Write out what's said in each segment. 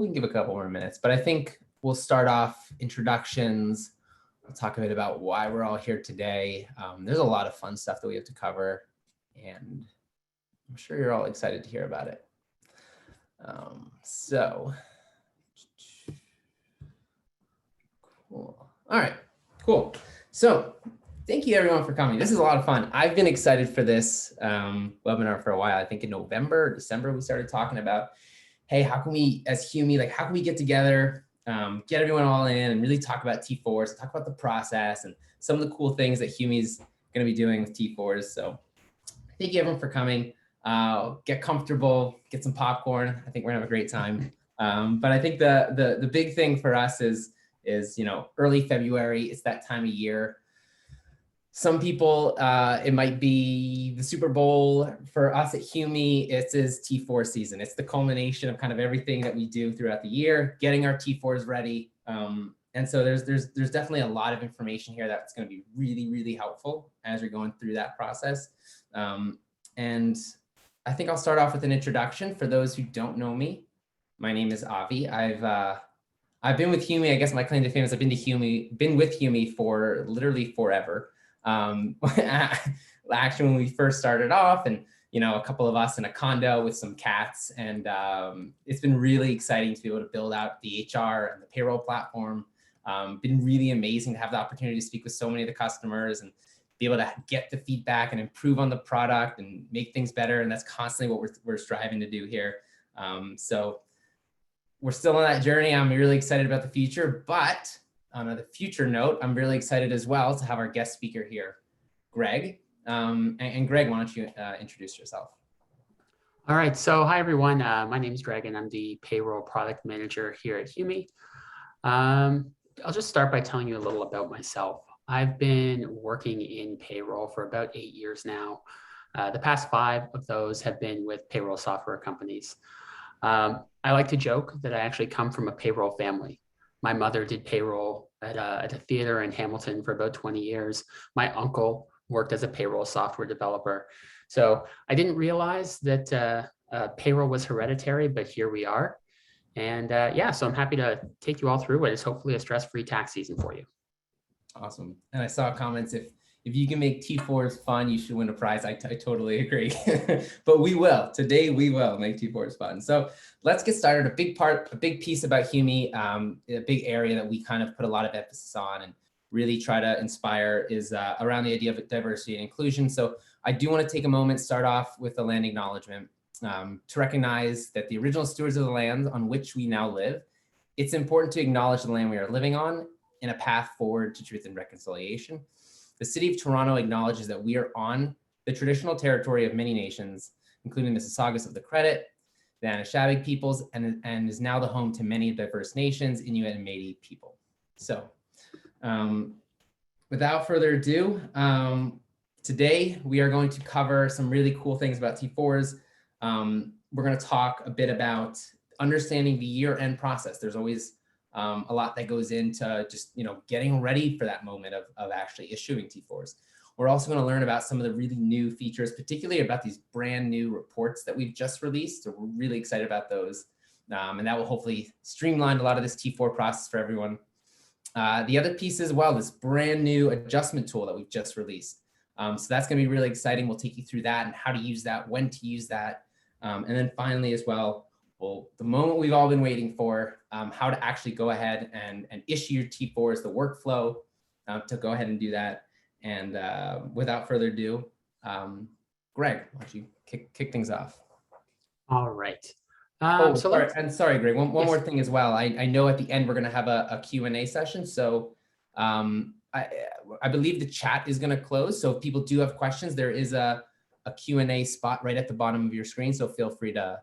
we can give a couple more minutes, but I think we'll start off introductions. We'll talk a bit about why we're all here today. There's a lot of fun stuff that we have to cover, and I'm sure you're all excited to hear about it. Cool. All right, cool. So thank you everyone for coming. This is a lot of fun. I've been excited for this webinar for a while. I think in November, December, we started talking about, hey, how can we, as Humi, like how can we get together, get everyone all in and really talk about T4s, talk about the process and some of the cool things that Humi's going to be doing with T4s. So thank you everyone for coming. Get comfortable, get some popcorn. I think we're gonna have a great time. But I think the big thing for us is early February. It's that time of year. Some people, it might be the Super Bowl. For us at Humi, it is T4 season. It's the culmination of kind of everything that we do throughout the year, getting our T4s ready. And so there's definitely a lot of information here that's going to be really, really helpful as you're going through that process. And I think I'll start off with an introduction for those who don't know me. My name is Avi. I've been with Humi. I guess my claim to fame is I've been with Humi for literally forever. Actually, when we first started off, and a couple of us in a condo with some cats, and it's been really exciting to be able to build out the HR and the payroll platform. Been really amazing to have the opportunity to speak with so many of the customers and be able to get the feedback and improve on the product and make things better. And that's constantly what we're striving to do here. So we're still on that journey. I'm really excited about the future, but on a future note, I'm really excited as well to have our guest speaker here, Greg. And Greg, why don't you introduce yourself? All right, so hi everyone. My name is Greg and I'm the payroll product manager here at Humi. I'll just start by telling you a little about myself. I've been working in payroll for about 8 years now. The past 5 of those have been with payroll software companies. I like to joke that I actually come from a payroll family. My mother did payroll at a theater in Hamilton for about 20 years. My uncle worked as a payroll software developer. So I didn't realize that payroll was hereditary, but here we are. And yeah, so I'm happy to take you all through what is hopefully a stress-free tax season for you. Awesome. And I saw comments, if you can make T4s fun, you should win a prize. I totally agree. But we will. Today we will make T4s fun. So let's get started. A big piece about Humi, a big area that we kind of put a lot of emphasis on and really try to inspire is around the idea of diversity and inclusion. So I do want to take a moment, start off with a land acknowledgement to recognize that the original stewards of the land on which we now live, it's important to acknowledge the land we are living on in a path forward to truth and reconciliation. The city of Toronto acknowledges that we are on the traditional territory of many nations, including the Mississaugas of the Credit, the Anishinaabe peoples, and is now the home to many diverse nations, Inuit and Métis people. So without further ado, today we are going to cover some really cool things about T4s. We're going to talk a bit about understanding the year-end process. There's always a lot that goes into just, getting ready for that moment of actually issuing T4s. We're also going to learn about some of the really new features, particularly about these brand new reports that we've just released. So we're really excited about those. And that will hopefully streamline a lot of this T4 process for everyone. The other piece as well, this brand new adjustment tool that we've just released. So that's going to be really exciting. We'll take you through that and how to use that, when to use that. And then finally as well, the moment we've all been waiting for, how to actually go ahead and issue your T4s, the workflow to go ahead and do that. And without further ado, Greg, why don't you kick things off? All right. Sorry, Greg, one Yes. more thing as well. I know at the end we're going to have a Q&A session. So I believe the chat is going to close. So if people do have questions, there is a Q&A spot right at the bottom of your screen. So feel free to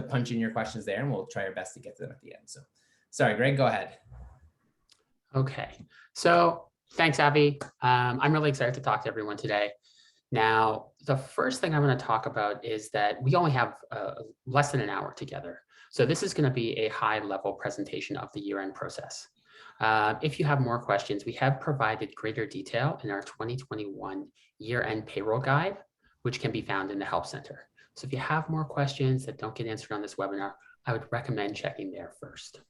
punch in your questions there and we'll try our best to get to them at the end. So sorry, Greg, go ahead. Okay, so thanks, Avi. I'm really excited to talk to everyone today. Now, the first thing I'm going to talk about is that we only have less than an hour together. So this is going to be a high-level presentation of the year-end process. If you have more questions, we have provided greater detail in our 2021 year-end payroll guide, which can be found in the Help Center. So if you have more questions that don't get answered on this webinar, I would recommend checking there first.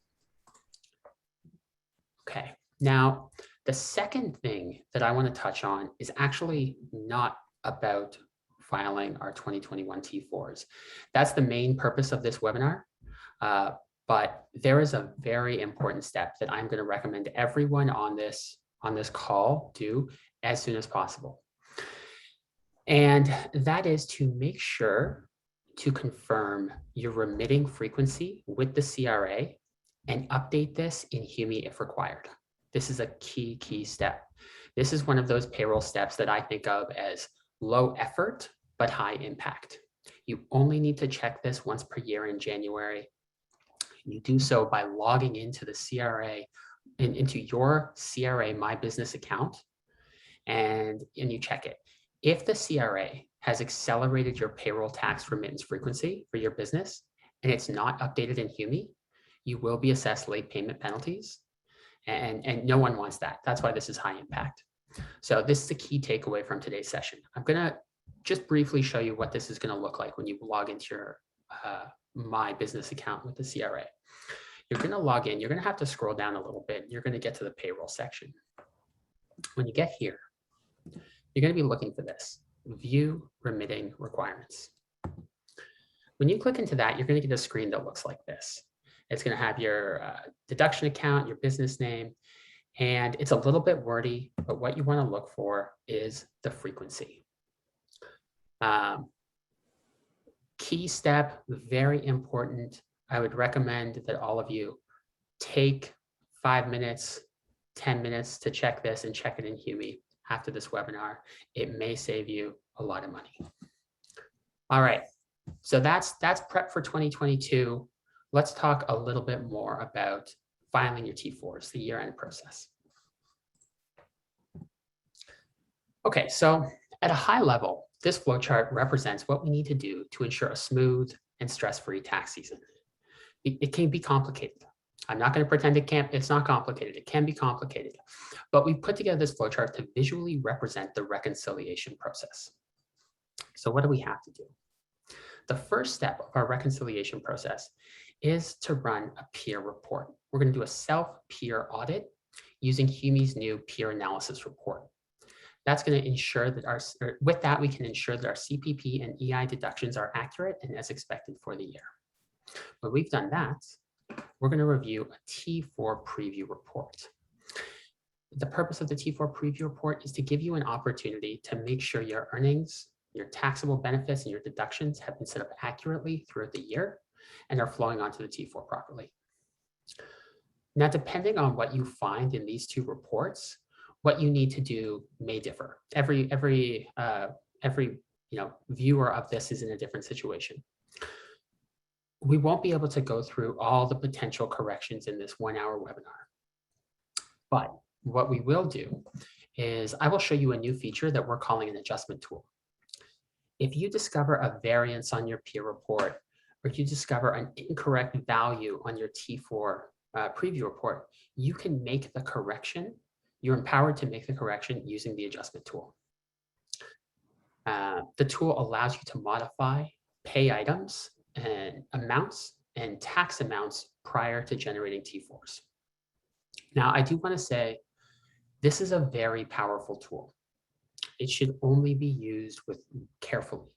Okay, now the second thing that I want to touch on is actually not about filing our 2021 T4s. That's the main purpose of this webinar. But there is a very important step that I'm going to recommend everyone on this call do as soon as possible. And that is to make sure to confirm your remitting frequency with the CRA and update this in Humi if required. This is a key step. This is one of those payroll steps that I think of as low effort, but high impact. You only need to check this once per year in January. You do so by logging into the CRA, into your CRA My Business account, and you check it. If the CRA has accelerated your payroll tax remittance frequency for your business and it's not updated in Humi, you will be assessed late payment penalties, and no one wants that. That's why this is high impact. So this is the key takeaway from today's session. I'm going to just briefly show you what this is going to look like when you log into your My Business account with the CRA. You're going to log in. You're going to have to scroll down a little bit. You're going to get to the payroll section. When you get here, you're going to be looking for this, View Remitting Requirements. When you click into that, you're going to get a screen that looks like this. It's going to have your deduction account, your business name, and it's a little bit wordy, but what you want to look for is the frequency. Key step, very important. I would recommend that all of you take 5 minutes, 10 minutes to check this and check it in Humi after this webinar. It may save you a lot of money. All right, so that's prep for 2022. Let's talk a little bit more about filing your T4s, the year-end process. Okay, so at a high level, this flowchart represents what we need to do to ensure a smooth and stress-free tax season. It can be complicated. I'm not going to pretend it's not complicated. It can be complicated, but we put together this flowchart to visually represent the reconciliation process. So what do we have to do? The first step of our reconciliation process is to run a peer report. We're going to do a self-peer audit using Humi's new peer analysis report. That's going to ensure that with that, we can ensure that our CPP and EI deductions are accurate and as expected for the year. When we've done that, we're going to review a T4 preview report. The purpose of the T4 preview report is to give you an opportunity to make sure your earnings, your taxable benefits, and your deductions have been set up accurately throughout the year and are flowing onto the T4 properly. Now, depending on what you find in these two reports, what you need to do may differ. Every viewer of this is in a different situation. We won't be able to go through all the potential corrections in this 1-hour webinar. But what we will do is I will show you a new feature that we're calling an adjustment tool. If you discover a variance on your peer report, or if you discover an incorrect value on your T4 preview report, you can make the correction. You're empowered to make the correction using the adjustment tool. The tool allows you to modify pay items and amounts and tax amounts prior to generating T4s. Now, I do want to say this is a very powerful tool. It should only be used carefully.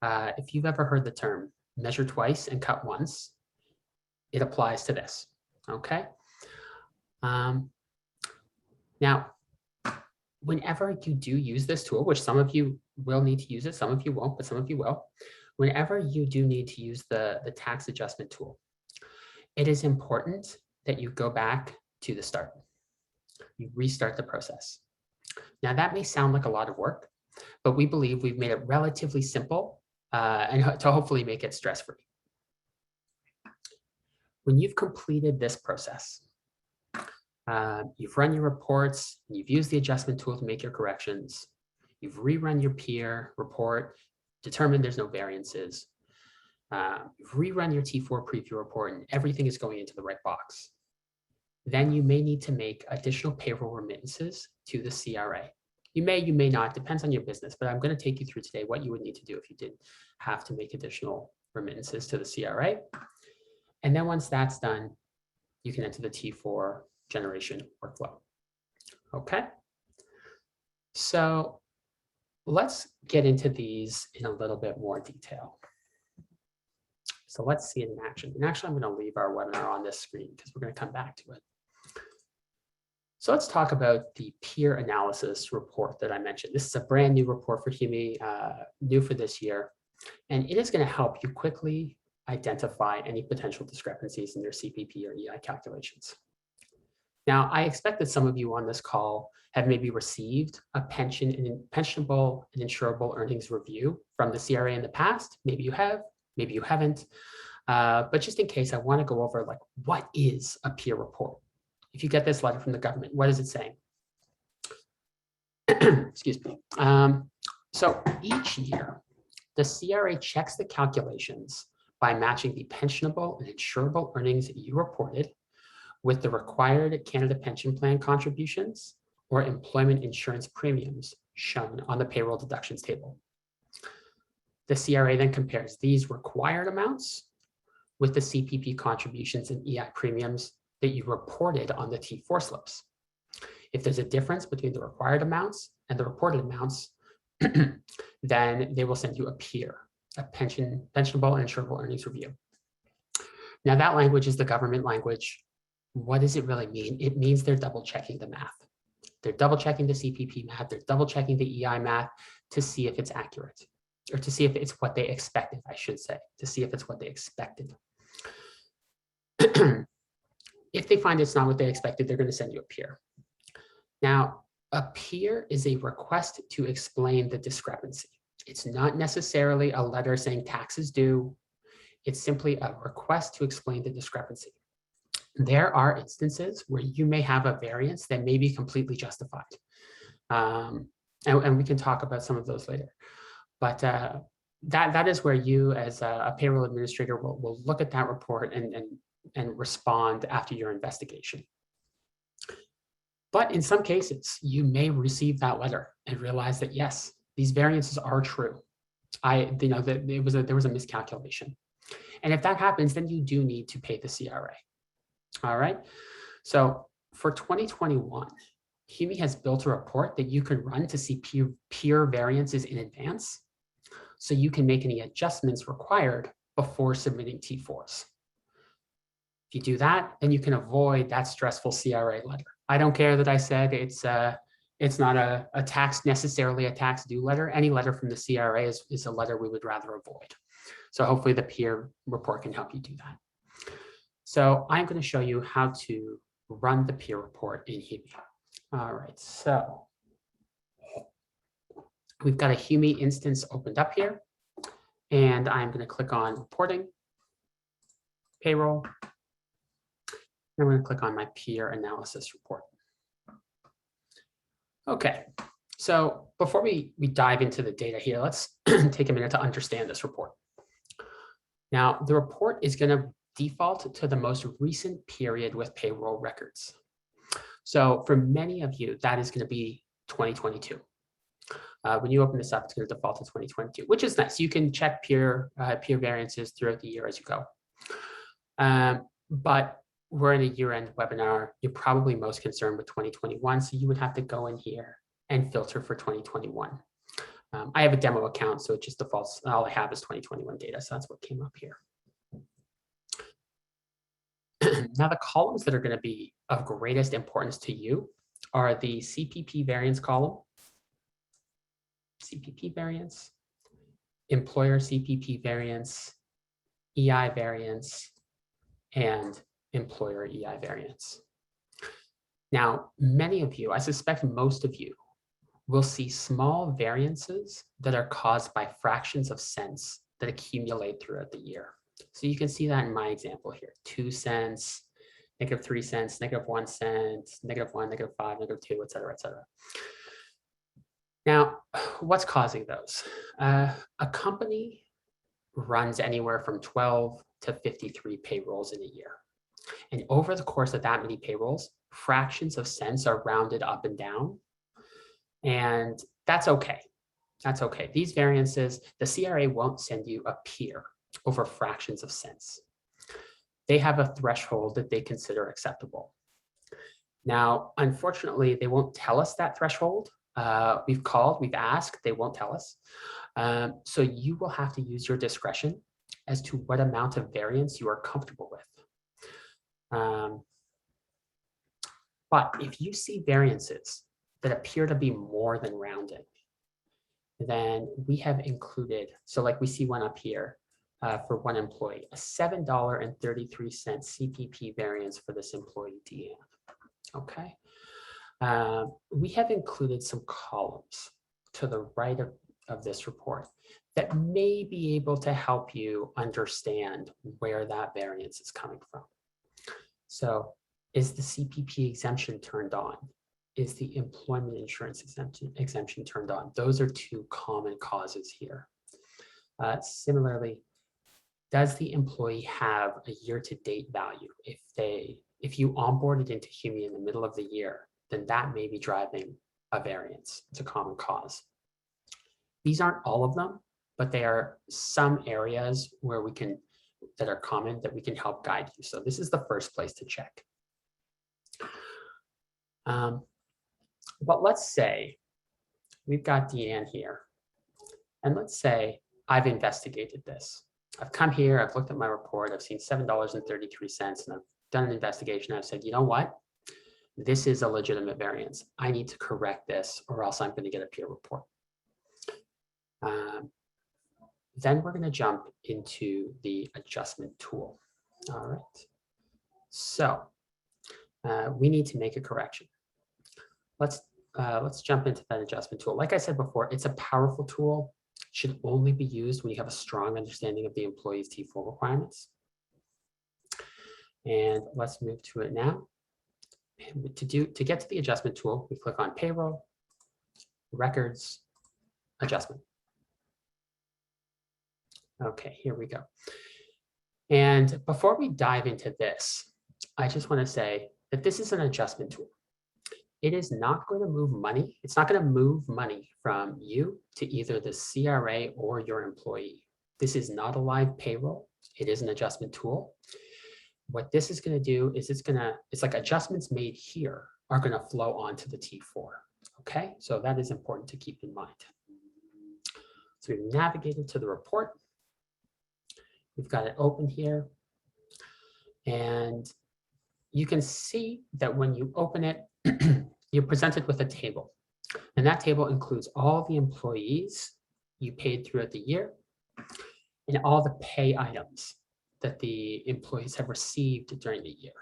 If you've ever heard the term measure twice and cut once, it applies to this, okay? Now, whenever you do use this tool, which some of you will need to use it, some of you won't, but some of you will, whenever you do need to use the tax adjustment tool, it is important that you go back to the start. You restart the process. Now, that may sound like a lot of work, but we believe we've made it relatively simple and to hopefully make it stress-free. When you've completed this process, you've run your reports, you've used the adjustment tool to make your corrections, you've rerun your peer report, determined there's no variances, you've rerun your T4 preview report, and everything is going into the right box. Then you may need to make additional payroll remittances to the CRA. You may not, depends on your business, but I'm going to take you through today what you would need to do if you did have to make additional remittances to the CRA. And then once that's done, you can enter the T4 generation workflow. Okay. So let's get into these in a little bit more detail. So let's see it in action. And actually, I'm going to leave our webinar on this screen because we're going to come back to it. So let's talk about the peer analysis report that I mentioned. This is a brand new report for Humi, new for this year. And it is going to help you quickly identify any potential discrepancies in your CPP or EI calculations. Now, I expect that some of you on this call have maybe received a pensionable and insurable earnings review from the CRA in the past. Maybe you have, maybe you haven't. But just in case, I want to go over like, what is a peer report? If you get this letter from the government, what is it saying? Excuse me. So each year, the CRA checks the calculations by matching the pensionable and insurable earnings you reported with the required Canada Pension Plan contributions or employment insurance premiums shown on the payroll deductions table. The CRA then compares these required amounts with the CPP contributions and EI premiums that you reported on the T4 slips. If there's a difference between the required amounts and the reported amounts, then they will send you a PEER, a pensionable and insurable earnings review. Now that language is the government language. What does it really mean? It means they're double checking the math. They're double checking the CPP math. They're double checking the EI math to see if it's accurate, or to see if it's what they expected, I should say, to see if it's what they expected. If they find it's not what they expected, they're going to send you a PEER. Now, a PEER is a request to explain the discrepancy. It's not necessarily a letter saying taxes due. It's simply a request to explain the discrepancy. There are instances where you may have a variance that may be completely justified. And we can talk about some of those later. But that is where you as a payroll administrator will look at that report and respond after your investigation. But in some cases, you may receive that letter and realize that, yes, these variances are true. There was a miscalculation. And if that happens, then you do need to pay the CRA. All right. So for 2021, Humi has built a report that you can run to see peer variances in advance, so you can make any adjustments required before submitting T4s. If you do that, then you can avoid that stressful CRA letter. I don't care that I said it's not a tax, necessarily a tax due letter. Any letter from the CRA is a letter we would rather avoid. So hopefully the peer report can help you do that. So I'm going to show you how to run the peer report in Humi. All right, so we've got a Humi instance opened up here, and I'm going to click on reporting, payroll. I'm going to click on my peer analysis report. Okay, so before we dive into the data here, let's take a minute to understand this report. Now, the report is going to default to the most recent period with payroll records. So for many of you, that is going to be 2022. When you open this up, it's going to default to 2022, which is nice. You can check peer variances throughout the year as you go. But we're in a year-end webinar. You're probably most concerned with 2021, so you would have to go in here and filter for 2021. I have a demo account, so it just defaults. All I have is 2021 data, so that's what came up here. Now, the columns that are going to be of greatest importance to you are the CPP variance column, CPP variance, employer CPP variance, EI variance, and employer EI variance. Now, many of you, I suspect most of you, will see small variances that are caused by fractions of cents that accumulate throughout the year. So you can see that in my example here, 2 cents, -3 cents, -1 cent, -1, -5, -2, et cetera, et cetera. Now, what's causing those? A company runs anywhere from 12 to 53 payrolls in a year. And over the course of that many payrolls, fractions of cents are rounded up and down. And that's okay. That's okay. These variances, the CRA won't send you a PEER over fractions of cents. they have a threshold that they consider acceptable. Now, unfortunately, they won't tell us that threshold. We've called, we've asked, they won't tell us. So you will have to use your discretion as to what amount of variance you are comfortable with. But if you see variances that appear to be more than rounding, then we have included, so like we see one up here for one employee, a $7.33 CPP variance for this employee, Deanne. Okay. We have included some columns to the right of this report that may be able to help you understand where that variance is coming from. So is the CPP exemption turned on? Is the employment insurance exemption turned on? Those are two common causes here. Similarly, does the employee have a year-to-date value? If you onboarded into Humi in the middle of the year, then that may be driving a variance. It's a common cause. These aren't all of them, but they are some areas where we can, that are common, that we can help guide you. So this is the first place to check. But let's say we've got Deanne here, and let's say I've investigated this. I've come here, I've looked at my report, I've seen $7.33, and I've done an investigation. I've said, you know what? This is a legitimate variance. I need to correct this, or else I'm going to get a peer report. Then we're going to jump into the adjustment tool. All right. So we need to make a correction. Let's jump into that adjustment tool. Like I said before, it's a powerful tool. It should only be used when you have a strong understanding of the employee's T4 requirements. And let's move to it now. To get to the adjustment tool, we click on Payroll, Records, Adjustment. Okay, here we go. And before we dive into this, I just want to say that this is an adjustment tool. It is not going to move money. It's not going to move money from you to either the CRA or your employee. This is not a live payroll. It is an adjustment tool. What this is going to do is it's like adjustments made here are going to flow onto the T4. Okay, so that is important to keep in mind. So we've navigated to the report. We've got it open here. And you can see that when you open it, you're presented with a table. And that table includes all the employees you paid throughout the year and all the pay items that the employees have received during the year.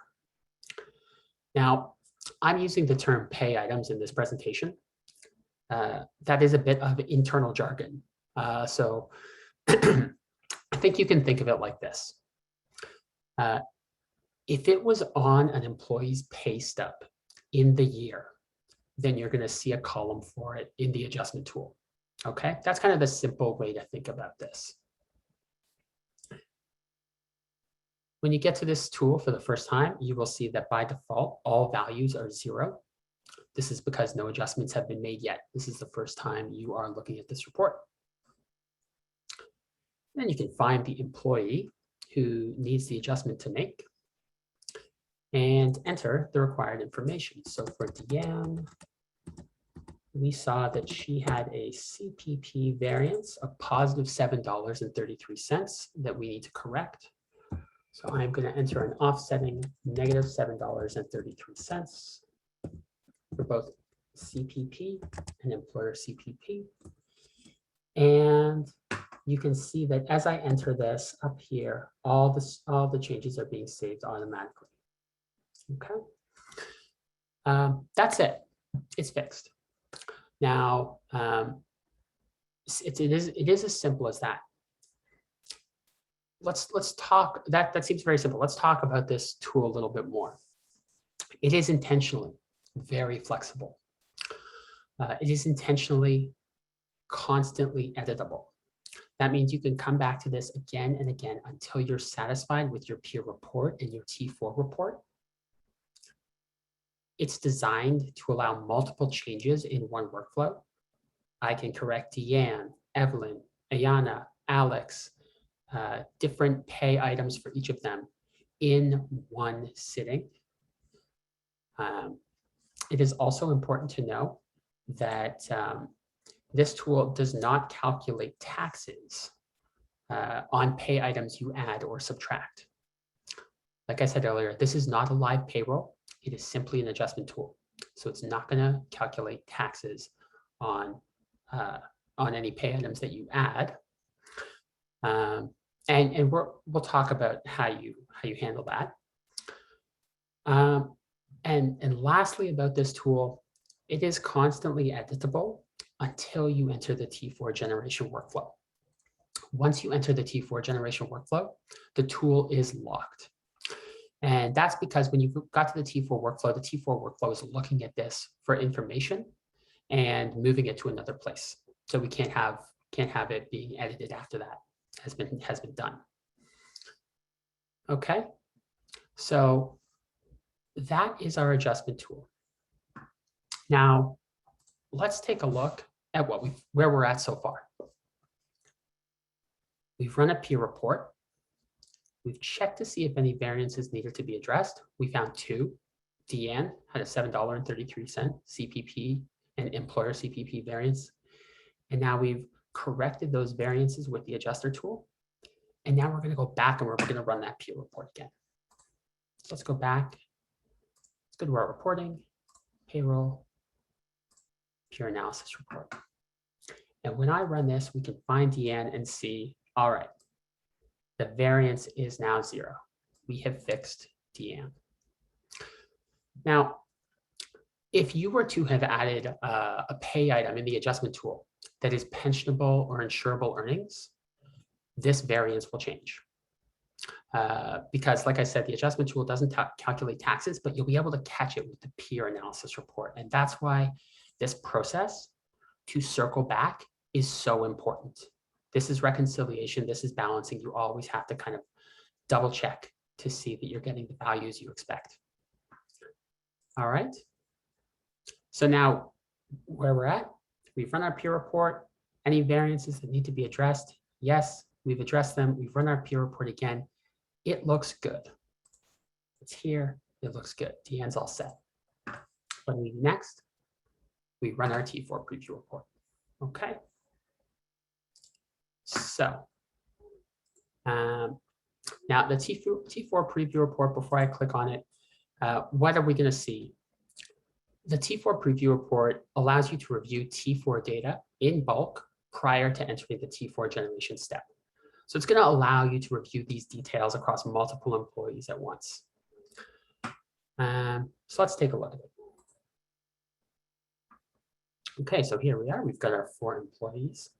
Now, I'm using the term pay items in this presentation. That is a bit of internal jargon. So I think you can think of it like this. If it was on an employee's pay stub in the year, then you're going to see a column for it in the adjustment tool. Okay, that's kind of the simple way to think about this. When you get to this tool for the first time, you will see that by default, all values are 0. This is because no adjustments have been made yet. This is the first time you are looking at this report. Then you can find the employee who needs the adjustment to make and enter the required information. So for Deanne, we saw that she had a CPP variance of positive $7.33 that we need to correct. So I'm going to enter an offsetting negative $7.33 for both CPP and employer CPP. And you can see that as I enter this up here, all the changes are being saved automatically. Okay. That's it. It's fixed. Now, it is as simple as that. Let's talk, that seems very simple. Let's talk about this tool a little bit more. It is intentionally very flexible. It is intentionally constantly editable. That means you can come back to this again and again until you're satisfied with your peer report and your T4 report. It's designed to allow multiple changes in one workflow. I can correct Deanne, Evelyn, Ayana, Alex, different pay items for each of them in one sitting. It is also important to know that this tool does not calculate taxes on pay items you add or subtract. Like I said earlier, this is not a live payroll. It is simply an adjustment tool. So it's not going to calculate taxes on any pay items that you add. And we'll talk about how you handle that. And lastly about this tool, it is constantly editable until you enter the T4 generation workflow. Once you enter the T4 generation workflow, the tool is locked. And that's because when you got to the T4 workflow is looking at this for information and moving it to another place. So we can't have it being edited after that has been done. Okay, so that is our adjustment tool. Now, let's take a look at where we're at so far. We've run a peer report. We've checked to see if any variances needed to be addressed. We found 2. Deanne had a $7.33 CPP and employer CPP variance. And now we've corrected those variances with the adjuster tool. And now we're going to go back and we're going to run that peer report again. So let's go back. Let's go to our reporting, payroll, peer analysis report. And when I run this, we can find Deanne and see, all right, the variance is now 0. We have fixed Deanne. Now, if you were to have added a pay item in the adjustment tool that is pensionable or insurable earnings, this variance will change. Because like I said, the adjustment tool doesn't calculate taxes, but you'll be able to catch it with the peer analysis report. And that's why this process to circle back is so important. This is reconciliation. This is balancing. You always have to kind of double check to see that you're getting the values you expect. All right. So now where we're at, we've run our peer report. Any variances that need to be addressed? Yes, we've addressed them. We've run our peer report again. It looks good. It's here. It looks good. Deanne's all set. When we next, we run our T4 preview report. Okay. So now the T4 preview report, before I click on it, what are we going to see? The T4 preview report allows you to review T4 data in bulk prior to entering the T4 generation step. So it's going to allow you to review these details across multiple employees at once. So let's take a look at it. Okay, so here we are. We've got our 4 employees.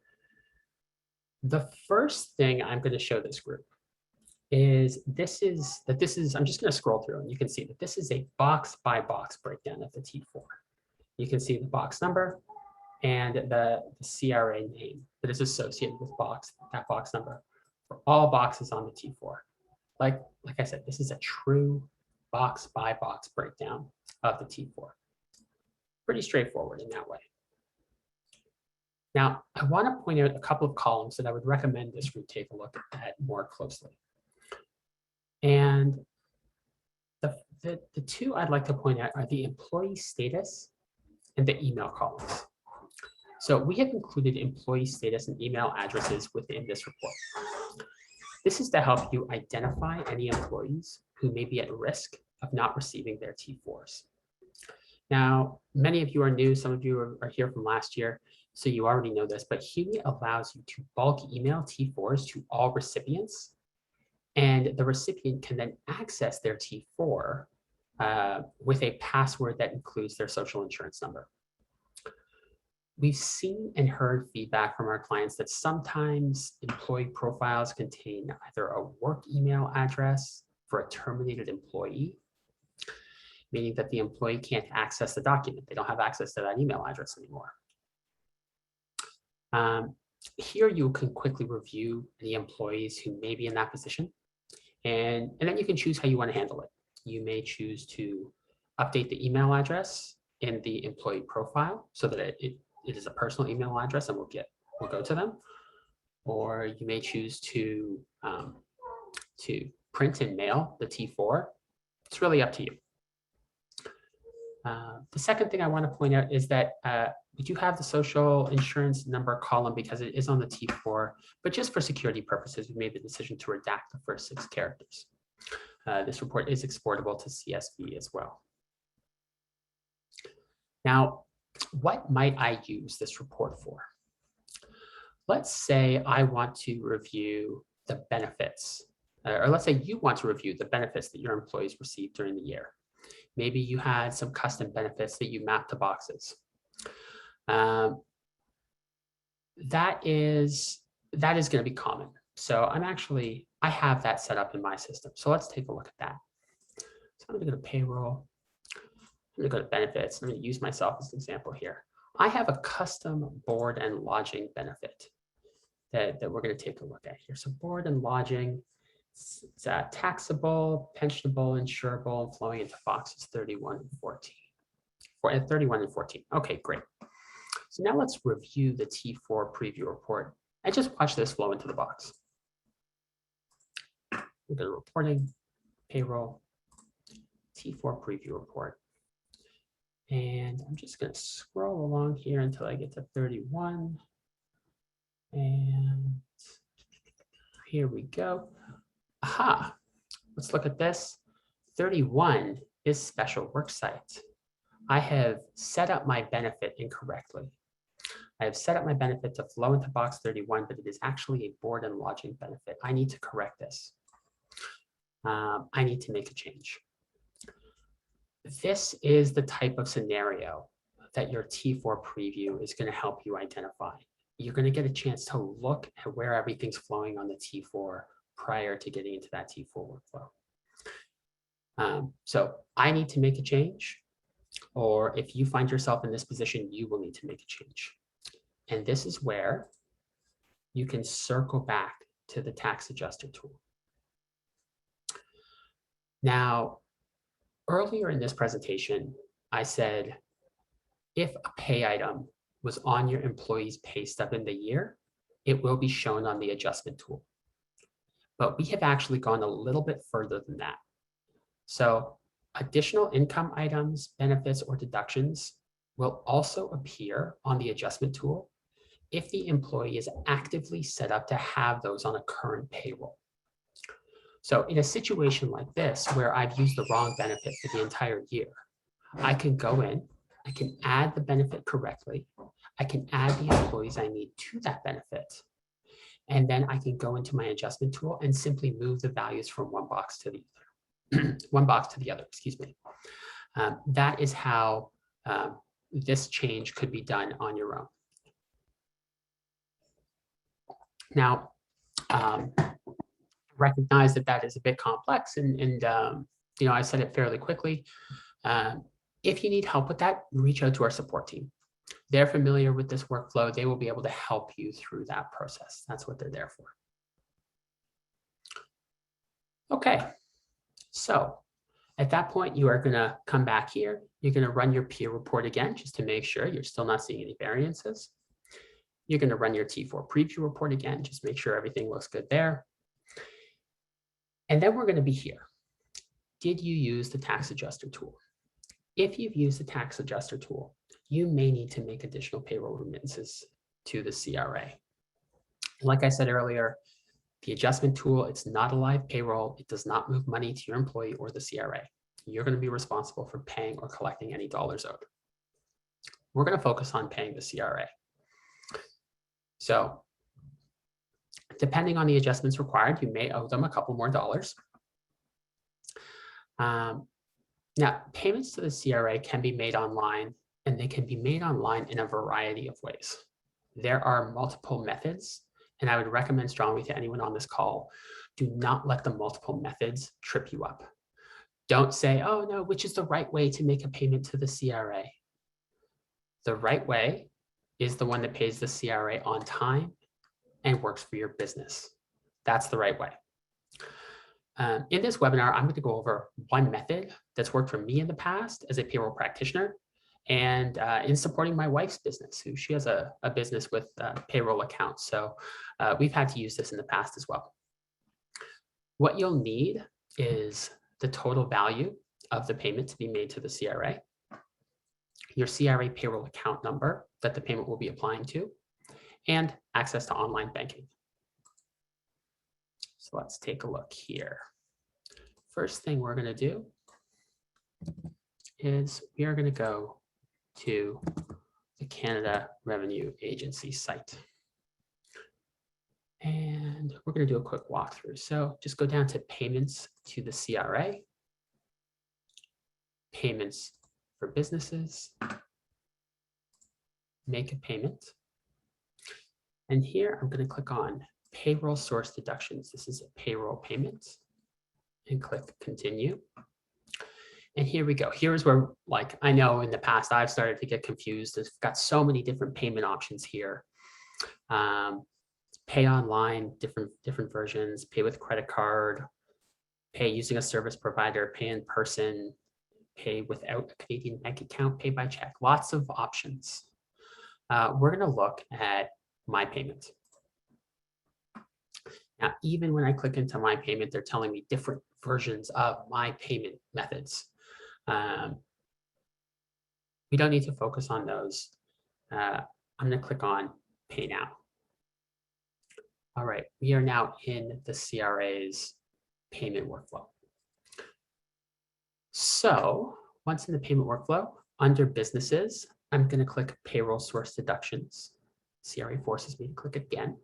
The first thing I'm going to show this group is I'm just going to scroll through and you can see that this is a box by box breakdown of the T4. You can see the box number and the CRA name that is associated with that box number for all boxes on the T4. Like I said, this is a true box by box breakdown of the T4. Pretty straightforward in that way. Now, I want to point out a couple of columns that I would recommend this group take a look at more closely. And the 2 I'd like to point out are the employee status and the email columns. So we have included employee status and email addresses within this report. This is to help you identify any employees who may be at risk of not receiving their T4s. Now, many of you are new, some of you are here from last year, so you already know this, but Humi allows you to bulk email T4s to all recipients, and the recipient can then access their T4 with a password that includes their social insurance number. We've seen and heard feedback from our clients that sometimes employee profiles contain either a work email address for a terminated employee, meaning that the employee can't access the document. They don't have access to that email address anymore. Here you can quickly review the employees who may be in that position, and then you can choose how you want to handle it. You may choose to update the email address in the employee profile so that it is a personal email address and we'll go to them, or you may choose to print and mail the T4, it's really up to you. The second thing I want to point out is that we do have the social insurance number column because it is on the T4, but just for security purposes, we made the decision to redact the first 6 characters. This report is exportable to CSV as well. Now, what might I use this report for? Let's say I want to review the benefits, or let's say you want to review the benefits that your employees received during the year. Maybe you had some custom benefits that you mapped to boxes. That is going to be common. So I have that set up in my system. So let's take a look at that. So I'm going to go to payroll. I'm going to go to benefits. I'm going to use myself as an example here. I have a custom board and lodging benefit that we're going to take a look at here. So board and lodging, it's taxable, pensionable, insurable, and flowing into boxes 31 and 14. 31 and 14. Okay, great. So now let's review the T4 preview report and just watch this flow into the box. We'll go to reporting, payroll, T4 preview report. And I'm just going to scroll along here until I get to 31. And here we go. Aha, let's look at this. 31 is special worksite. I have set up my benefit incorrectly. I have set up my benefit to flow into box 31, but it is actually a board and lodging benefit. I need to correct this. I need to make a change. This is the type of scenario that your T4 preview is going to help you identify. You're going to get a chance to look at where everything's flowing on the T4 prior to getting into that T4 workflow. So I need to make a change, or if you find yourself in this position, you will need to make a change. And this is where you can circle back to the tax adjuster tool. Now, earlier in this presentation, I said, if a pay item was on your employee's pay stub in the year, it will be shown on the adjustment tool. But we have actually gone a little bit further than that. So additional income items, benefits, or deductions will also appear on the adjustment tool if the employee is actively set up to have those on a current payroll. So in a situation like this, where I've used the wrong benefit for the entire year, I can go in, I can add the benefit correctly, I can add the employees I need to that benefit, and then I can go into my adjustment tool and simply move the values from one box to the other, excuse me. That is how this change could be done on your own. Now, recognize that that is a bit complex, and you know, I said it fairly quickly. If you need help with that, reach out to our support team. They're familiar with this workflow. They will be able to help you through that process. That's what they're there for. Okay, so at that point, you are going to come back here. You're going to run your peer report again, just to make sure you're still not seeing any variances. You're going to run your T4 preview report again, just make sure everything looks good there. And then we're going to be here. Did you use the tax adjuster tool? If you've used the tax adjuster tool, you may need to make additional payroll remittances to the CRA. Like I said earlier, the adjustment tool, it's not a live payroll. It does not move money to your employee or the CRA. You're going to be responsible for paying or collecting any dollars owed. We're going to focus on paying the CRA. So depending on the adjustments required, you may owe them a couple more dollars. Now, payments to the CRA can be made online, and they can be made online in a variety of ways. There are multiple methods, and I would recommend strongly to anyone on this call, do not let the multiple methods trip you up. Don't say, oh no, which is the right way to make a payment to the CRA? The right way is the one that pays the CRA on time and works for your business. That's the right way. In this webinar, I'm going to go over one method that's worked for me in the past as a payroll practitioner and in supporting my wife's business, who she has a business with payroll accounts. So we've had to use this in the past as well. What you'll need is the total value of the payment to be made to the CRA, your CRA payroll account number that the payment will be applying to, and access to online banking. So let's take a look here. First thing we're going to do is we are going to go to the Canada Revenue Agency site. And we're going to do a quick walkthrough. So just go down to payments to the CRA, payments for businesses, make a payment. And here I'm going to click on payroll source deductions. This is a payroll payment, and click continue. And here we go. Here's where, like, I know in the past I've started to get confused. It's got so many different payment options here. Pay online, different versions, pay with credit card, pay using a service provider, pay in person, pay without a Canadian bank account, pay by check. Lots of options. We're going to look at My Payment. Now, even when I click into My Payment, they're telling me different versions of My Payment methods. We don't need to focus on those. I'm going to click on Pay Now. All right, we are now in the CRA's payment workflow. So once in the payment workflow, under businesses, I'm going to click payroll source deductions. CRA forces me to click again.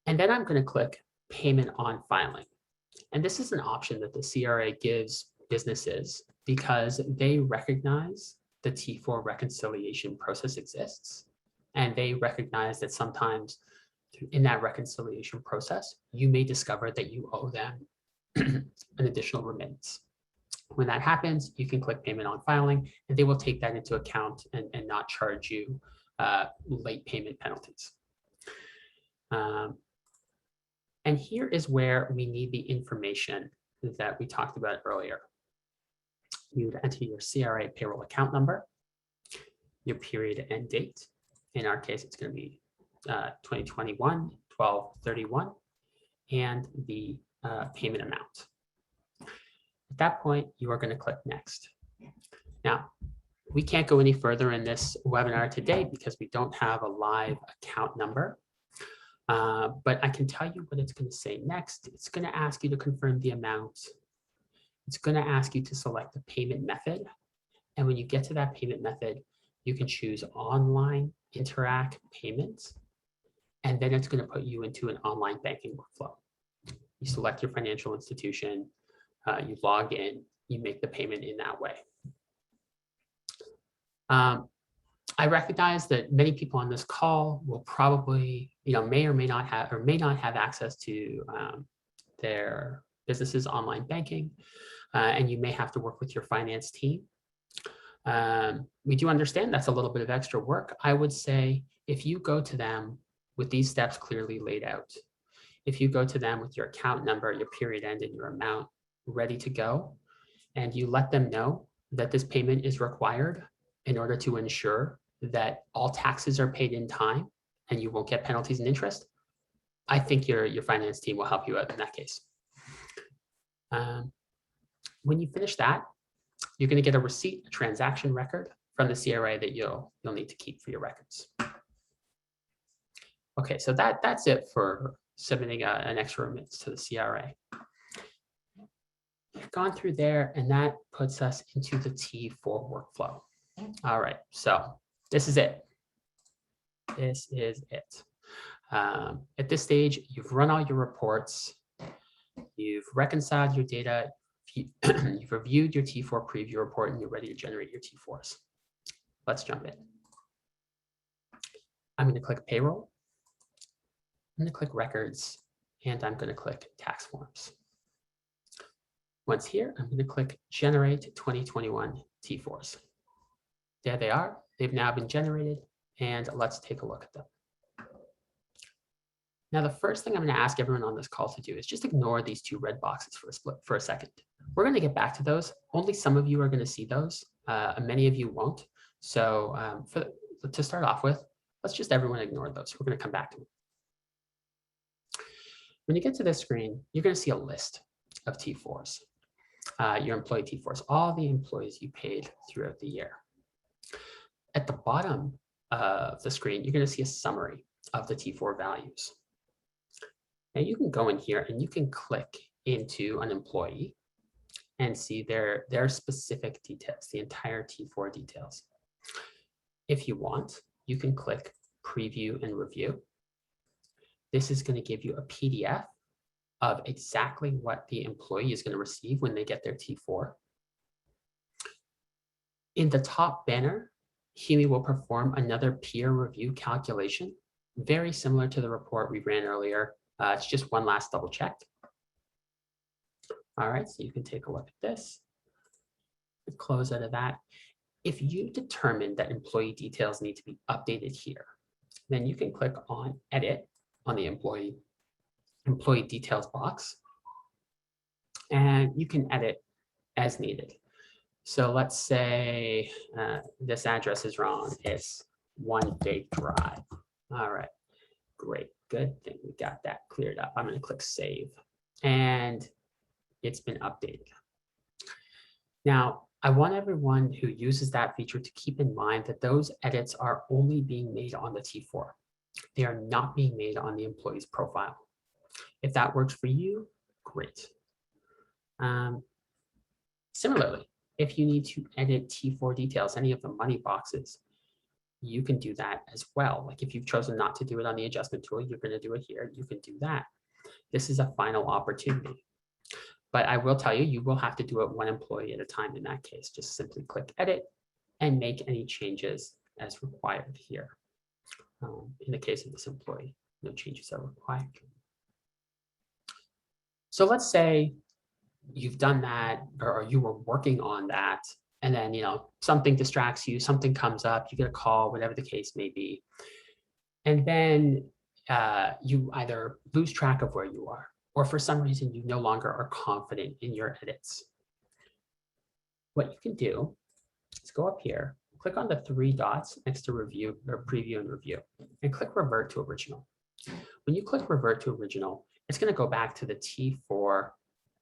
And then I'm going to click payment on filing. And this is an option that the CRA gives businesses because they recognize the T4 reconciliation process exists. And they recognize that sometimes in that reconciliation process, you may discover that you owe them an additional remittance. When that happens, you can click payment on filing, and they will take that into account and not charge you late payment penalties. And here is where we need the information that we talked about earlier. You would enter your CRA payroll account number, your period end date. In our case, it's going to be 2021, 12/31, and the payment amount. At that point, you are going to click next. Now, we can't go any further in this webinar today because we don't have a live account number. But I can tell you what it's going to say next. It's going to ask you to confirm the amount. It's going to ask you to select the payment method. And when you get to that payment method, you can choose online interact payments. And then it's going to put you into an online banking workflow. You select your financial institution, you log in, you make the payment in that way. I recognize that many people on this call will probably, may or may not have access to their business's online banking, and you may have to work with your finance team. We do understand that's a little bit of extra work. I would say if you go to them with these steps clearly laid out, if you go to them with your account number, your period end, and your amount ready to go, and you let them know that this payment is required in order to ensure that all taxes are paid in time and you won't get penalties and interest, I think your finance team will help you out in that case. When you finish that, you're going to get a receipt, a transaction record from the CRA that you'll need to keep for your records. Okay, so that's it for submitting an extra remittance to the CRA. We've gone through there, and that puts us into the T4 workflow. All right, so this is it. This is it. At this stage, you've run all your reports. You've reconciled your data. You've reviewed your T4 preview report, and you're ready to generate your T4s. Let's jump in. I'm going to click Payroll. I'm going to click Records, and I'm going to click Tax Forms. Once here, I'm going to click Generate 2021 T4s. There they are. They've now been generated, and let's take a look at them. Now, the first thing I'm going to ask everyone on this call to do is just ignore these two red boxes for a second. We're going to get back to those. Only some of you are going to see those. Many of you won't. So to start off with, let's just everyone ignore those. We're going to come back to them. When you get to this screen, you're going to see a list of T4s, your employee T4s, all the employees you paid throughout the year. At the bottom of the screen, you're going to see a summary of the T4 values. Now you can go in here and you can click into an employee and see their specific details, the entire T4 details. If you want, you can click Preview and Review. This is going to give you a PDF of exactly what the employee is going to receive when they get their T4. In the top banner, Humi will perform another peer review calculation, very similar to the report we ran earlier. It's just one last double check. All right, so you can take a look at this. Close out of that. If you determine that employee details need to be updated here, then you can click on Edit on the employee details box, and you can edit as needed. So let's say this address is wrong. It's One Big Drive. All right, great, good thing we got that cleared up. I'm going to click Save, and it's been updated. Now, I want everyone who uses that feature to keep in mind that those edits are only being made on the T4. They are not being made on the employee's profile. If that works for you, great. Similarly, if you need to edit T4 details, any of the money boxes, you can do that as well. Like if you've chosen not to do it on the adjustment tool, you're going to do it here. You can do that. This is a final opportunity. But I will tell you, you will have to do it one employee at a time in that case. Just simply click Edit and make any changes as required here. In the case of this employee, no changes are required. So let's say you've done that, or you were working on that, and then something distracts you, something comes up, you get a call, whatever the case may be, and then you either lose track of where you are, or for some reason you no longer are confident in your edits. What you can do is go up here, click on the three dots next to Review or Preview and Review, and click Revert to Original. When you click Revert to Original, it's going to go back to the T4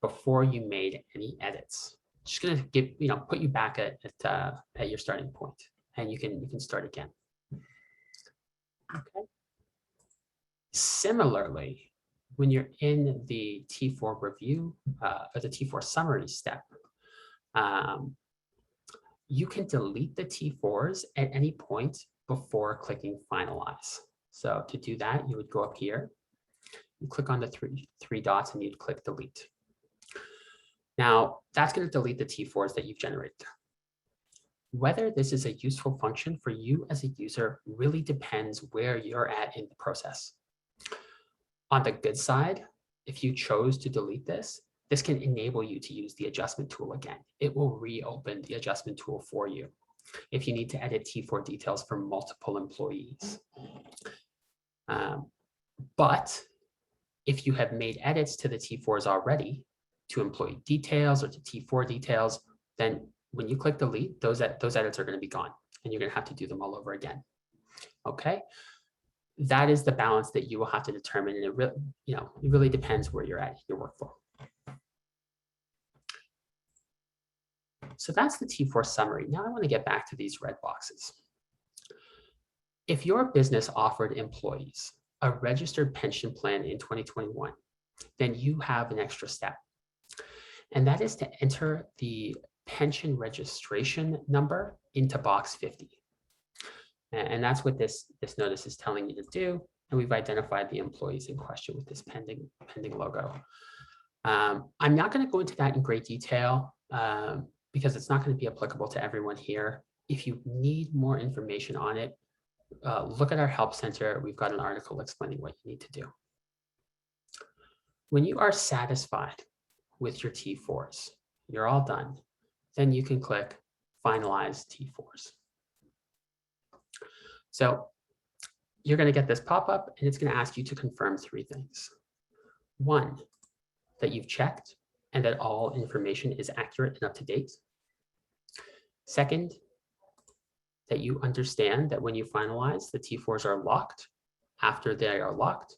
before you made any edits. Just going to put you back at your starting point, and you can start again. Okay. Similarly, when you're in the T4 review or the T4 summary step, you can delete the T4s at any point before clicking Finalize. So to do that, you would go up here, you click on the three dots, and you'd click Delete. Now, that's going to delete the T4s that you've generated. Whether this is a useful function for you as a user really depends where you're at in the process. On the good side, if you chose to delete this, this can enable you to use the adjustment tool again. It will reopen the adjustment tool for you if you need to edit T4 details for multiple employees. But if you have made edits to the T4s already, to employee details or to T4 details, then when you click delete, those edits are going to be gone, and you're going to have to do them all over again. Okay, that is the balance that you will have to determine, and it really depends where you're at in your workflow. So that's the T4 summary. Now I want to get back to these red boxes. If your business offered employees a registered pension plan in 2021, then you have an extra step. And that is to enter the pension registration number into box 50. And that's what this notice is telling you to do. And we've identified the employees in question with this pending logo. I'm not going to go into that in great detail because it's not going to be applicable to everyone here. If you need more information on it, look at our help center. We've got an article explaining what you need to do. When you are satisfied with your T4s, you're all done, then you can click Finalize T4s. So you're going to get this pop-up, and it's going to ask you to confirm three things. One, that you've checked and that all information is accurate and up to date. Second, that you understand that when you finalize, the T4s are locked. After they are locked,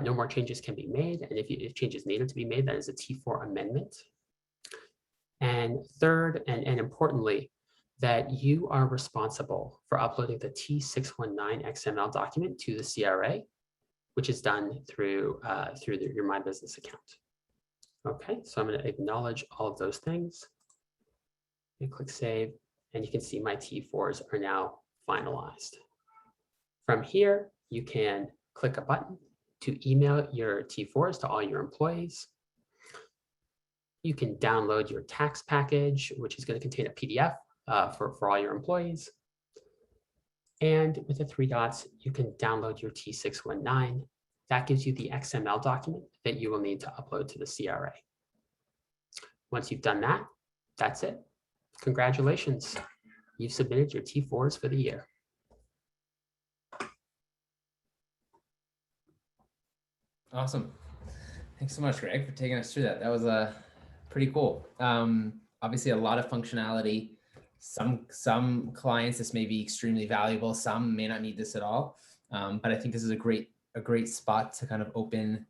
No more changes can be made. And if changes needed to be made, that is a T4 amendment. And third, and importantly, that you are responsible for uploading the T619 XML document to the CRA, which is done through your My Business account. Okay, so I'm going to acknowledge all of those things and click save, and you can see my T4s are now finalized. From here, you can click a button to email your T4s to all your employees. You can download your tax package, which is going to contain a PDF for all your employees. And with the three dots, you can download your T619. That gives you the XML document that you will need to upload to the CRA. Once you've done that, that's it. Congratulations. You've submitted your T4s for the year. Awesome. Thanks so much, Greg, for taking us through that. That was pretty cool. Obviously, a lot of functionality. Some clients, this may be extremely valuable. Some may not need this at all. But I think this is a great spot to kind of open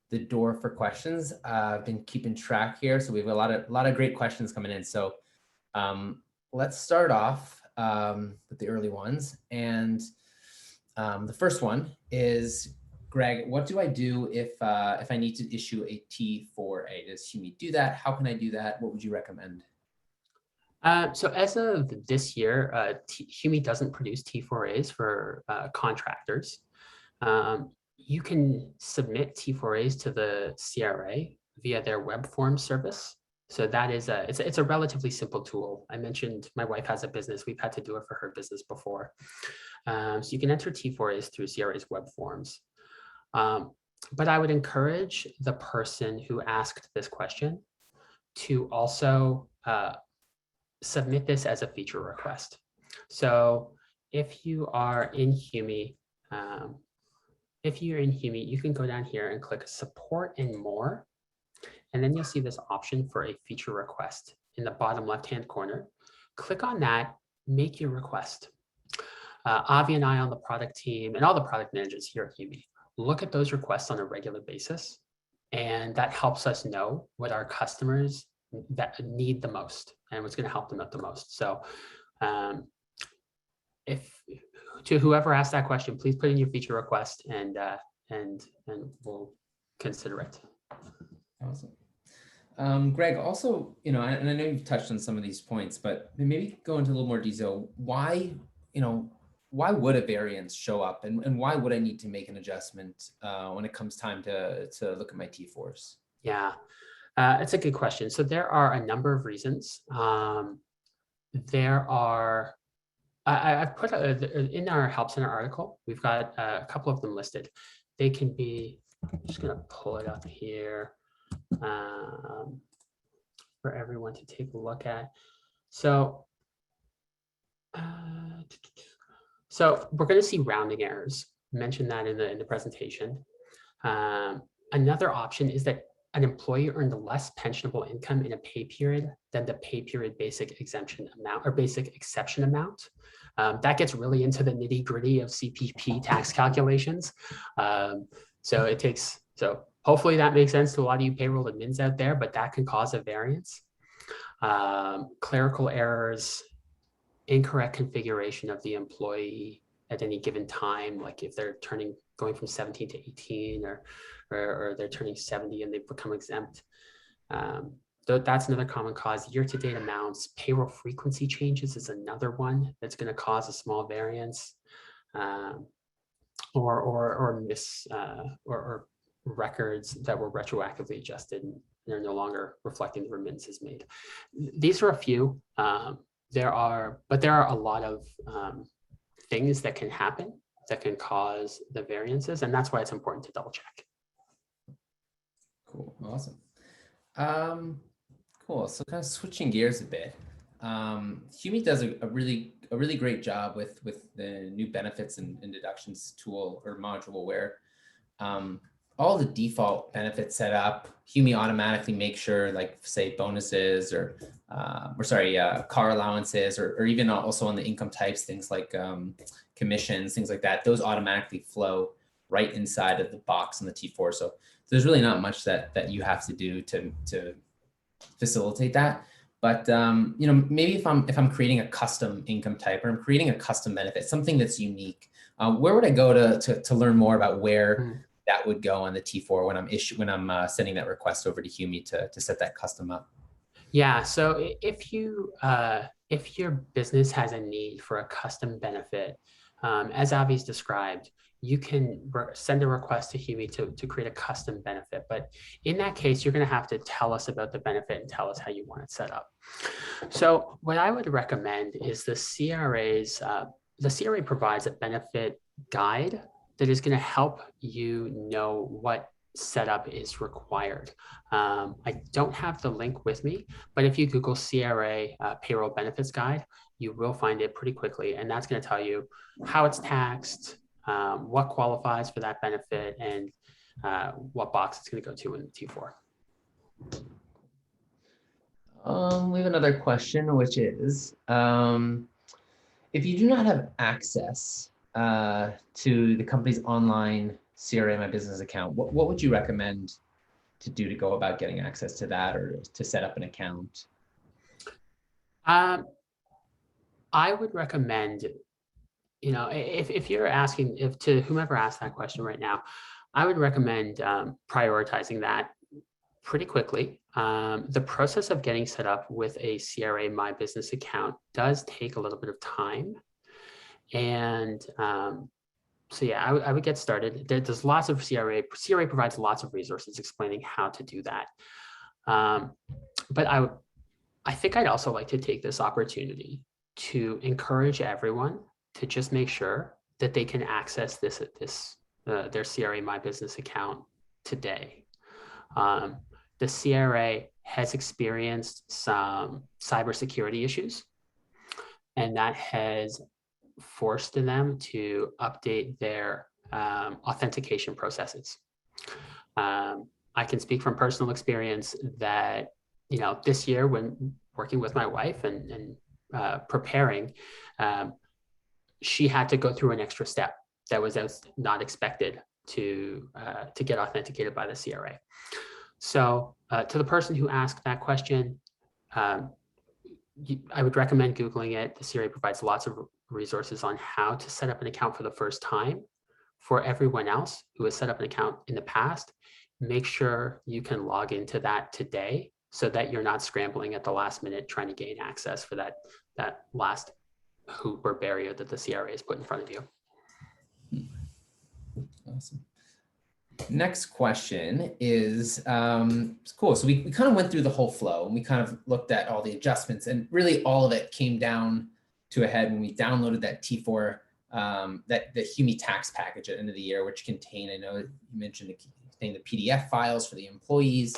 the door for questions. I've been keeping track here, so we have a lot of great questions coming in. So let's start off with the early ones. And the first one is, Greg, what do I do if I need to issue a T4A? Does Humi do that? How can I do that? What would you recommend? So as of this year, Humi doesn't produce T4As for contractors. You can submit T4As to the CRA via their web form service. So that is it's a relatively simple tool. I mentioned my wife has a business. We've had to do it for her business before. So you can enter T4As through CRA's web forms. But I would encourage the person who asked this question to also submit this as a feature request. So if you are in Humi, you can go down here and click support and more. And then you'll see this option for a feature request in the bottom left-hand corner. Click on that, make your request. Avi and I on the product team and all the product managers here at Humi look at those requests on a regular basis. And that helps us know what our customers that need the most and what's going to help them out the most. So if to whoever asked that question, please put in your feature request and we'll consider it. Awesome. Greg, also, and I know you've touched on some of these points, but maybe go into a little more detail. Why would a variance show up and why would I need to make an adjustment when it comes time to look at my T4s? Yeah. It's a good question. So there are a number of reasons. I've put in our Help Center article, we've got a couple of them listed. They can be, I'm just going to pull it up here for everyone to take a look at. So we're going to see rounding errors. I mentioned that in the presentation. Another option is that an employee earned less pensionable income in a pay period than the pay period basic exemption amount or basic exception amount. That gets really into the nitty gritty of CPP tax calculations. So hopefully that makes sense to a lot of you payroll admins out there, but that can cause a variance. Clerical errors, incorrect configuration of the employee at any given time, like if they're going from 17 to 18 or they're turning 70 and they've become exempt. That's another common cause. Year-to-date amounts, payroll frequency changes is another one that's going to cause a small variance, or records that were retroactively adjusted and they're no longer reflecting the remittances made. These are a few. There are a lot of things that can happen that can cause the variances, and that's why it's important to double check. Cool, awesome. Cool. So kind of switching gears a bit. Humi does a really great job with the new benefits and deductions tool or module where all the default benefits set up, Humi automatically makes sure, like say bonuses or car allowances or even also on the income types, things like commissions, things like that, those automatically flow right inside of the box on the T4. So there's really not much that you have to do to facilitate that. But you know, maybe if I'm creating a custom income type, or I'm creating a custom benefit, something that's unique, where would I go to learn more about where that would go on the T4 when I'm sending that request over to Humi to set that custom up? Yeah, so if your business has a need for a custom benefit, as Avi's described, you can send a request to Humi to create a custom benefit. But in that case, you're going to have to tell us about the benefit and tell us how you want it set up. So what I would recommend is the CRA provides a benefit guide that is going to help you know what setup is required. I don't have the link with me, but if you Google CRA Payroll Benefits Guide, you will find it pretty quickly. And that's going to tell you how it's taxed, what qualifies for that benefit, and what box it's going to go to in the T4. We have another question, which is, if you do not have access to the company's online CRA My Business account, what would you recommend to do to go about getting access to that, or to set up an account? I would recommend, you know, if you're asking, if to whomever asked that question right now, I would recommend prioritizing that pretty quickly. The process of getting set up with a CRA My Business account does take a little bit of time. And so yeah, I would get started. There's lots of CRA provides lots of resources explaining how to do that. But I think I'd also like to take this opportunity to encourage everyone to just make sure that they can access their CRA My Business account today. The CRA has experienced some cybersecurity issues, and that has forced them to update their authentication processes. I can speak from personal experience that, you know, this year when working with my wife and preparing, she had to go through an extra step that was not expected to get authenticated by the CRA. So to the person who asked that question, I would recommend Googling it. The CRA provides lots of resources on how to set up an account for the first time. For everyone else who has set up an account in the past, make sure you can log into that today so that you're not scrambling at the last minute trying to gain access for that last hoop or barrier that the CRA has put in front of you. Awesome. Next question is, cool. So we kind of went through the whole flow, and we kind of looked at all the adjustments, and really all of it came down to a head when we downloaded that T4, the Humi tax package at the end of the year, which contained, I know you mentioned it contained the PDF files for the employees.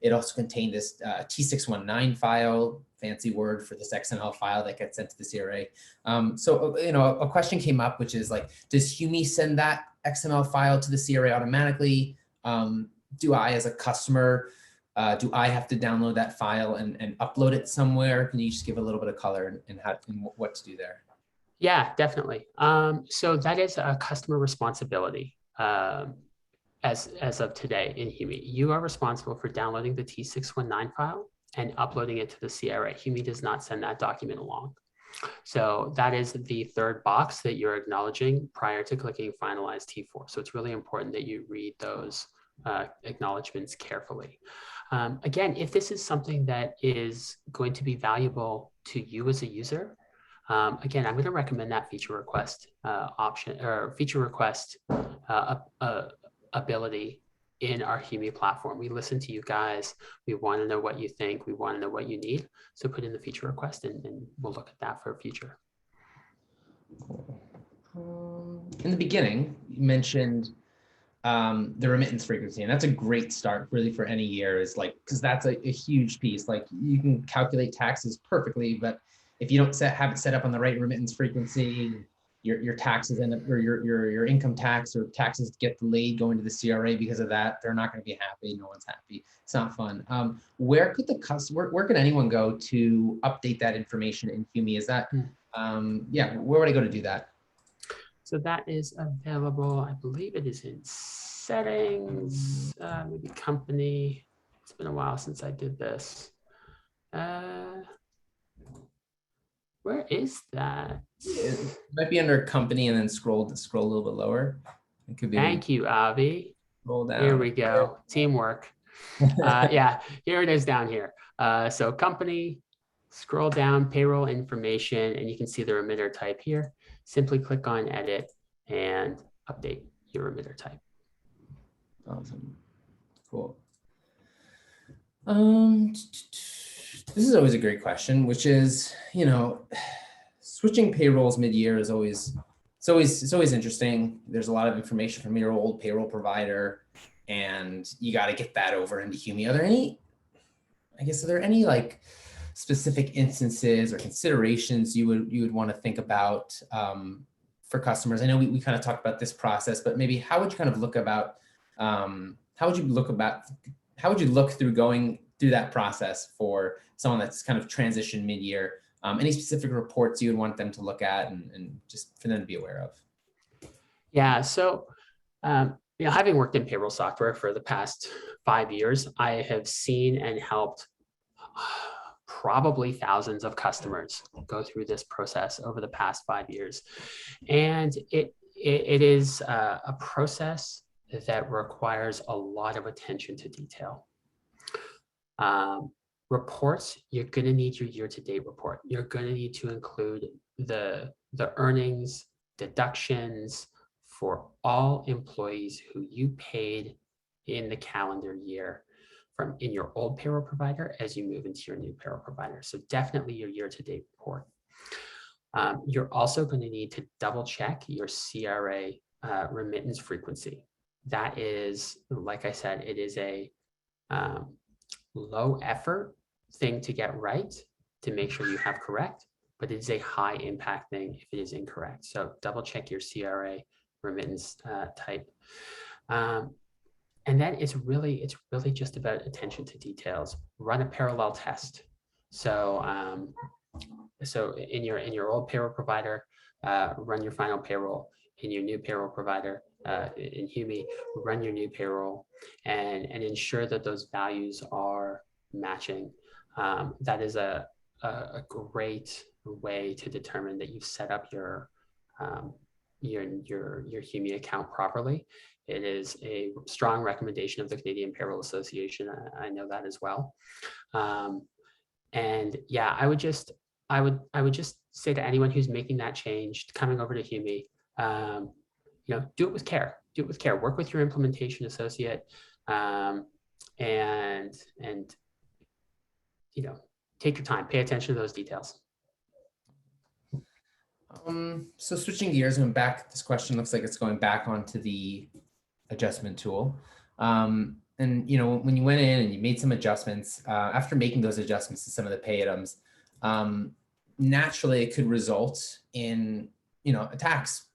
It also contained this T619 file, fancy word for this XML file that gets sent to the CRA. So, you know, a question came up, which is like, does Humi send that XML file to the CRA automatically? Do I, as a customer, do I have to download that file and upload it somewhere? Can you just give a little bit of color and what to do there? Yeah, definitely. So that is a customer responsibility. As of today in Humi, you are responsible for downloading the T619 file and uploading it to the CRA. Humi does not send that document along. So that is the third box that you're acknowledging prior to clicking Finalize T4. So it's really important that you read those acknowledgements carefully. Again, if this is something that is going to be valuable to you as a user, again, I'm going to recommend that feature request option, or feature request ability in our Humi platform. We listen to you guys. We want to know what you think. We want to know what you need. So put in the feature request, and we'll look at that for a future. Cool. In the beginning, you mentioned the remittance frequency, and that's a great start really for any year, is like, because that's a huge piece. Like, you can calculate taxes perfectly, but if you don't have it set up on the right remittance frequency, your taxes end up, or your income tax or taxes get delayed going to the CRA because of that. They're not going to be happy. No one's happy. It's not fun. Where could the customer, where can anyone go to update that information in Humi? Is that, yeah, where would I go to do that? So that is available. I believe it is in settings, maybe company. It's been a while since I did this. Where is that? It might be under company and then scroll a little bit lower. It could be. Thank you, Avi. Scroll down. Here we go. Teamwork. Yeah, here it is down here. So company, scroll down, payroll information, and you can see the remitter type here. Simply click on edit and update your remitter type. Awesome. Cool. This is always a great question, which is, switching payrolls mid-year is always interesting. There's a lot of information from your old payroll provider, and you got to get that over into Humi. Are there any like specific instances or considerations you would want to think about for customers? I know we kind of talked about this process, but maybe how would you kind of look through going through that process for someone that's kind of transitioned mid-year? Any specific reports you would want them to look at and just for them to be aware of? Yeah, so having worked in payroll software for the past 5 years, I have seen and helped probably thousands of customers go through this process over the past 5 years. And it is a process that requires a lot of attention to detail. Reports, you're going to need your year-to-date report. You're going to need to include the earnings, deductions for all employees who you paid in the calendar year from in your old payroll provider as you move into your new payroll provider. So definitely your year-to-date report. You're also going to need to double check your CRA remittance frequency. That is, like I said, it is a low effort thing to get right, to make sure you have correct, but it is a high impact thing if it is incorrect. So double check your CRA remittance type. And then it's really just about attention to details. Run a parallel test. So in your old payroll provider, run your final payroll. In your new payroll provider, in Humi, run your new payroll and ensure that those values are matching. That is a great way to determine that you've set up your Humi account properly. It is a strong recommendation of the Canadian Payroll Association. I know that as well. And yeah, I would just say to anyone who's making that change, coming over to Humi, do it with care. Do it with care. Work with your implementation associate, and take your time. Pay attention to those details. So switching gears, going back, this question looks like it's going back onto the adjustment tool. And when you went in and you made some adjustments, after making those adjustments to some of the pay items, naturally it could result in a tax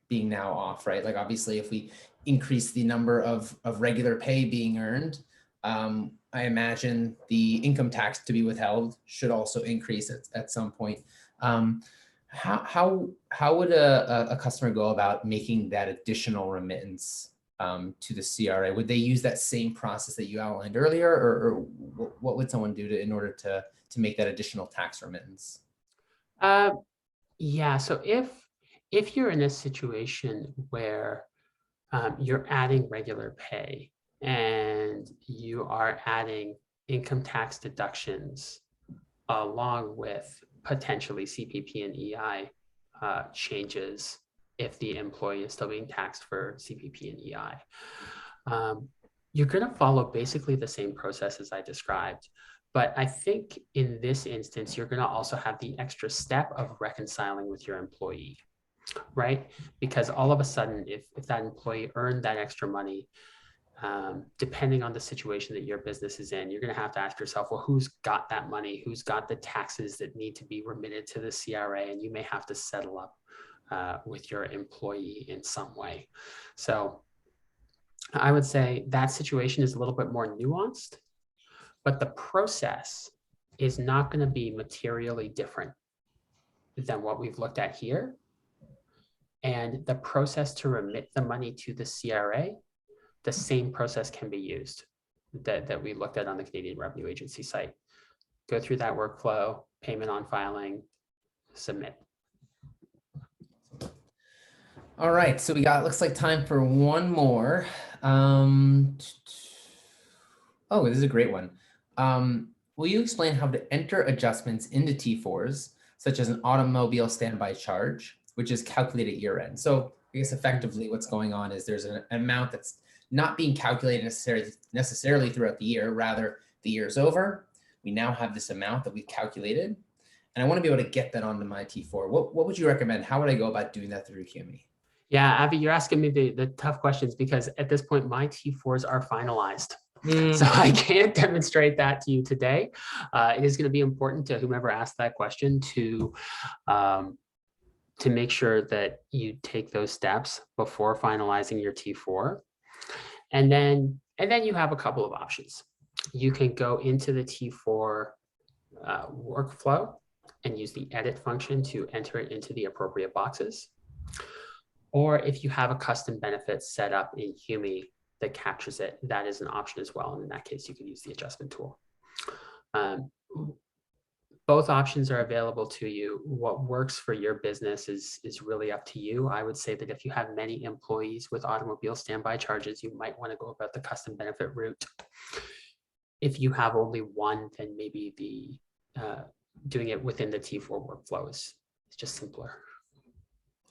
being now off, right? Like obviously if we increase the number of regular pay being earned, I imagine the income tax to be withheld should also increase at some point. How would a customer go about making that additional remittance to the CRA? Would they use that same process that you outlined earlier, or what would someone do in order to make that additional tax remittance? Yeah, so if you're in a situation where you're adding regular pay and you are adding income tax deductions along with potentially CPP and EI changes if the employee is still being taxed for CPP and EI. You're going to follow basically the same process as I described, but I think in this instance, you're going to also have the extra step of reconciling with your employee, right? Because all of a sudden, if that employee earned that extra money, depending on the situation that your business is in, you're going to have to ask yourself, well, who's got that money? Who's got the taxes that need to be remitted to the CRA? And you may have to settle up with your employee in some way. So I would say that situation is a little bit more nuanced, but the process is not going to be materially different than what we've looked at here. And the process to remit the money to the CRA, the same process can be used that we looked at on the Canadian Revenue Agency site. Go through that workflow, payment on filing, submit. All right, so we got, looks like time for one more. Oh, this is a great one. Will you explain how to enter adjustments into T4s, such as an automobile standby charge, which is calculated year end? So I guess effectively what's going on is there's an amount that's not being calculated necessarily throughout the year, rather the year's over. We now have this amount that we've calculated, and I want to be able to get that onto my T4. What would you recommend? How would I go about doing that through Humi? Yeah, Avi, you're asking me the tough questions because at this point, my T4s are finalized. So I can't demonstrate that to you today. It is going to be important to whomever asked that question to make sure that you take those steps before finalizing your T4. And then you have a couple of options. You can go into the T4 workflow and use the edit function to enter it into the appropriate boxes. Or if you have a custom benefit set up in Humi that captures it, that is an option as well. And in that case, you can use the adjustment tool. Both options are available to you. What works for your business is really up to you. I would say that if you have many employees with automobile standby charges, you might want to go about the custom benefit route. If you have only one, then maybe the doing it within the T4 workflow is just simpler.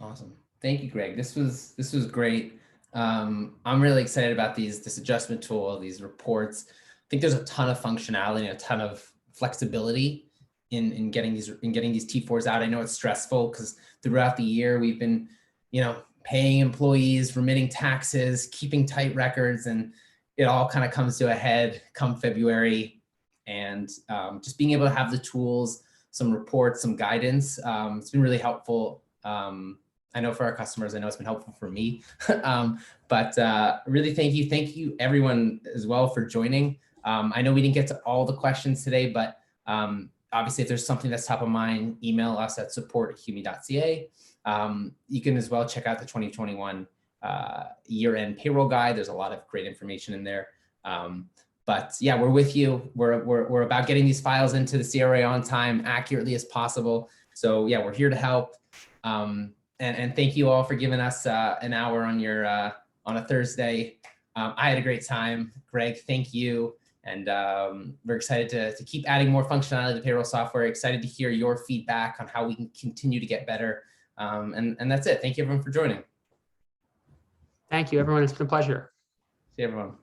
Awesome. Thank you, Greg. This was great. I'm really excited about this adjustment tool, these reports. I think there's a ton of functionality and a ton of flexibility in getting these T4s out. I know it's stressful because throughout the year we've been, paying employees, remitting taxes, keeping tight records, and it all kind of comes to a head come February. And just being able to have the tools, some reports, some guidance, it's been really helpful. I know for our customers, I know it's been helpful for me, but really thank you everyone as well for joining. I know we didn't get to all the questions today, but obviously if there's something that's top of mind, email us at support@humi.ca. You can as well check out the 2021 year-end payroll guide. There's a lot of great information in there. But yeah, we're with you. We're about getting these files into the CRA on time, accurately as possible. So yeah, we're here to help. And thank you all for giving us an hour on your on a Thursday. I had a great time. Greg, thank you. And we're excited to keep adding more functionality to payroll software. Excited to hear your feedback on how we can continue to get better. And that's it. Thank you everyone for joining. Thank you, everyone. It's been a pleasure. See you, everyone.